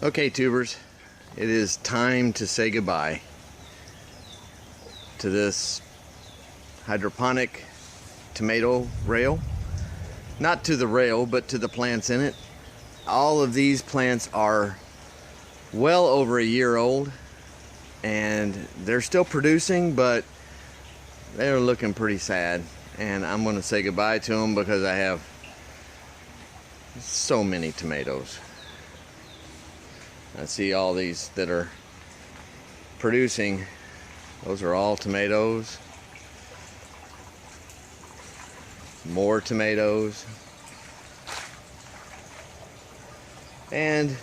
Okay, tubers, it is time to say goodbye to this hydroponic tomato rail. Not to the rail, but to the plants in it. All of these plants are well over a year old and they're still producing, but they're looking pretty sad. And I'm going to say goodbye to them because I have so many tomatoes. I see all these that are producing. Those are all tomatoes. More tomatoes. And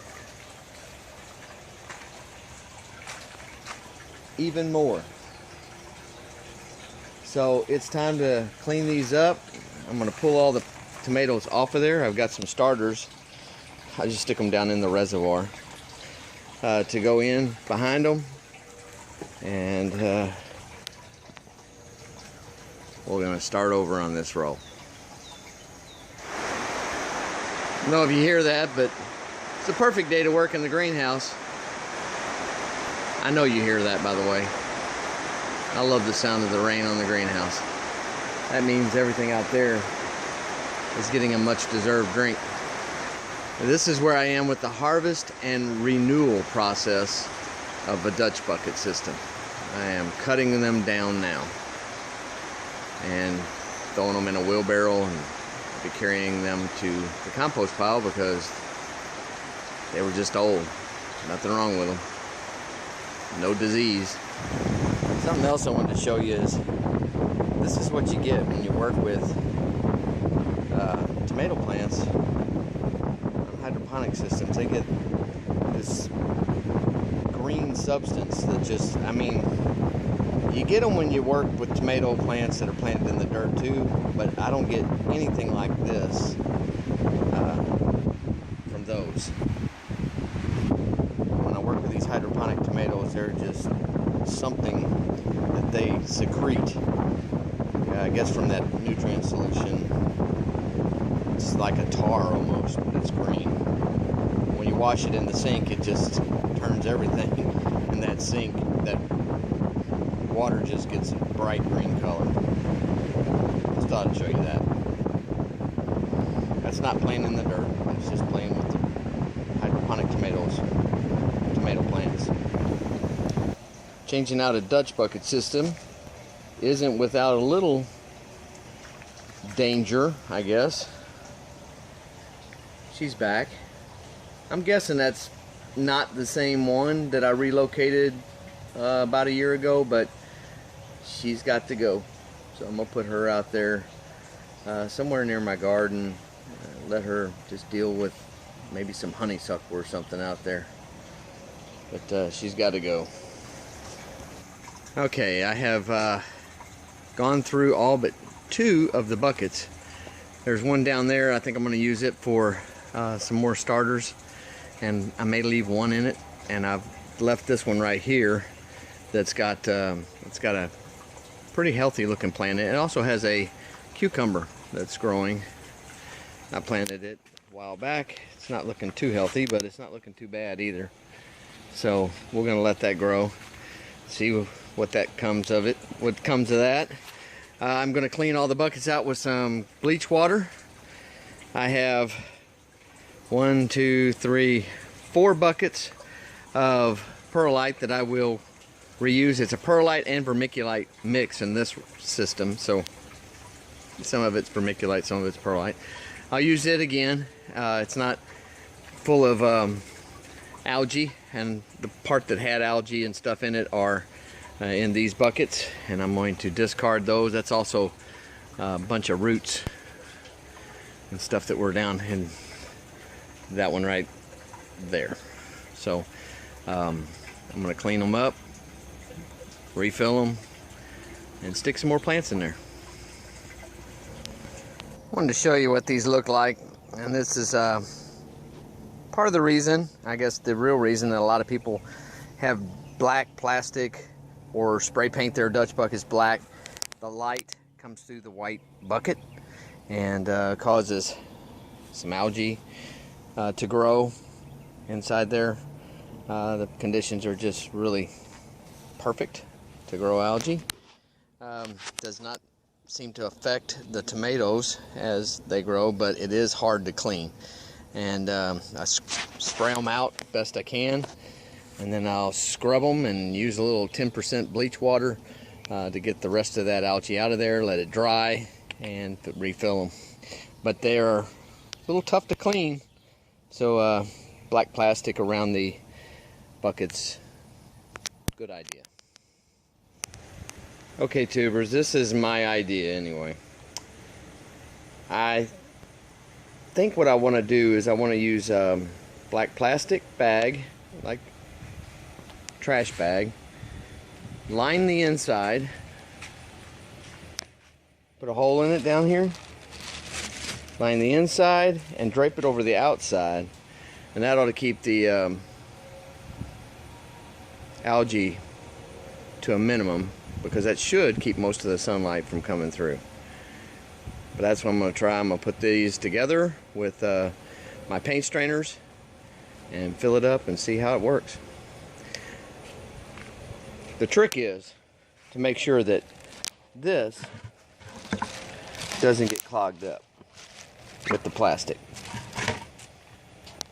even more. So it's time to clean these up. I'm going to pull all the tomatoes off of there. I've got some starters. I just stick them down in the reservoir to go in behind them, and we're going to start over on this row. I don't know if you hear that, but it's a perfect day to work in the greenhouse. I know you hear that, by the way. I love the sound of the rain on the greenhouse. That means everything out there is getting a much deserved drink. This is where I am with the harvest and renewal process of a Dutch bucket system. I am cutting them down now and throwing them in a wheelbarrow and be carrying them to the compost pile because they were just old. Nothing wrong with them. No disease. Something else I wanted to show you is this is what you get when you work with tomato plants on hydroponic systems. They get this green substance that just, I mean, you get them when you work with tomato plants that are planted in the dirt too, but I don't get anything like this from those. When I work with these hydroponic tomatoes, they're just something that they secrete, I guess, from that nutrient solution. It's like a tar almost, but it's green. When you wash it in the sink, it just turns everything in that sink. That water just gets a bright green color. Just thought I'd show you that. That's not playing in the dirt. It's just playing with the hydroponic tomatoes, tomato plants. Changing out a Dutch bucket system isn't without a little danger, I guess. She's back. I'm guessing that's not the same one that I relocated about a year ago, but she's got to go. So I'm gonna put her out there somewhere near my garden. Let her just deal with maybe some honeysuckle or something out there. But she's got to go. Okay, I have gone through all but 2 of the buckets. There's one down there. I think I'm going to use it for some more starters, and I may leave one in it. And I've left this one right here that's got it's got a pretty healthy looking plant. It also has a cucumber that's growing. I planted it a while back. It's not looking too healthy, but it's not looking too bad either. So we're going to let that grow. See what that comes of it. What comes of that. I'm going to clean all the buckets out with some bleach water. I have 1, 2, 3, 4 buckets of perlite that I will reuse. It's a perlite and vermiculite mix in this system, so some of it's vermiculite, some of it's perlite. I'll use it again. It's not full of algae, and the part that had algae and stuff in it are in these buckets, and I'm going to discard those. That's also a bunch of roots and stuff that were down in that one right there. So I'm going to clean them up, refill them, and stick some more plants in there. Wanted to show you what these look like, and this is part of the reason, I guess the real reason, that a lot of people have black plastic or spray paint their Dutch buckets black. The light comes through the white bucket and causes some algae to grow inside there. The conditions are just really perfect to grow algae. Does not seem to affect the tomatoes as they grow, but it is hard to clean. And I spray them out best I can, and then I'll scrub them and use a little 10% bleach water to get the rest of that algae out of there, let it dry, and refill them. But they are a little tough to clean, so black plastic around the buckets, good idea. Okay, tubers, this is my idea anyway. I think what I want to do is I want to use a black plastic bag, like trash bag, line the inside, put a hole in it down here, line the inside, and drape it over the outside, and that ought to keep the algae to a minimum, because that should keep most of the sunlight from coming through. But that's what I'm going to try. I'm going to put these together with my paint strainers and fill it up and see how it works. The trick is to make sure that this doesn't get clogged up with the plastic.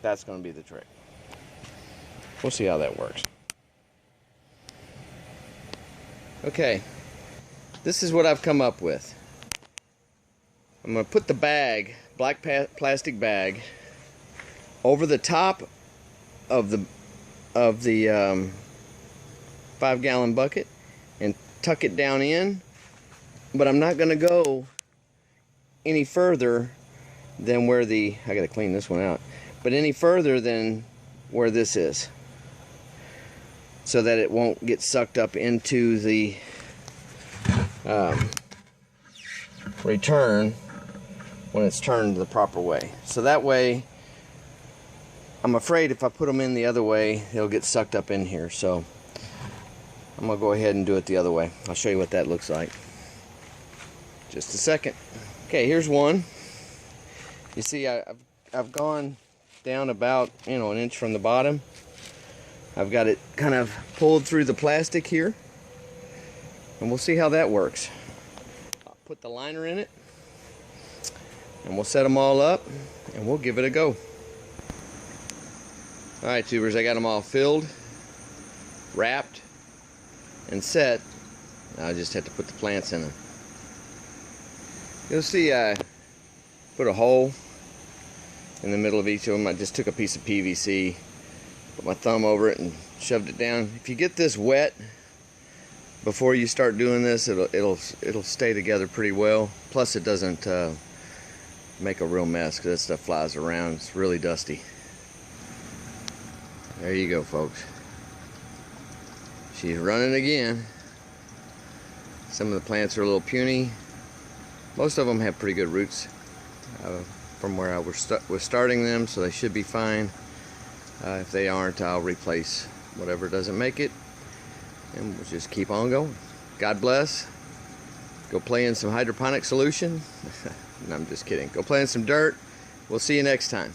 That's going to be the trick. We'll see how that works. Okay, this is what I've come up with. I'm going to put the bag, black plastic bag, over the top of the 5-gallon bucket and tuck it down in, but I'm not going to go any further than where I got to clean this one out, but any further than where this is, so that it won't get sucked up into the return when it's turned the proper way. So that way, I'm afraid if I put them in the other way, they'll get sucked up in here. So I'm gonna go ahead and do it the other way. I'll show you what that looks like. Just a second. Okay, here's one. You see, I've gone down about, an inch from the bottom. I've got it kind of pulled through the plastic here, and we'll see how that works. I'll put the liner in it, and we'll set them all up, and we'll give it a go. Alright, tubers, I got them all filled, wrapped, and set. Now I just have to put the plants in them. You'll see I put a hole in the middle of each of them. I just took a piece of PVC, put my thumb over it and shoved it down. If you get this wet before you start doing this, it'll stay together pretty well. Plus it doesn't make a real mess, because that stuff flies around. It's really dusty. There you go, folks. She's running again. Some of the plants are a little puny. Most of them have pretty good roots from where I was starting them, so they should be fine. If they aren't, I'll replace whatever doesn't make it, and we'll just keep on going. God bless. Go play in some hydroponic solution. No, I'm just kidding. Go play in some dirt. We'll see you next time.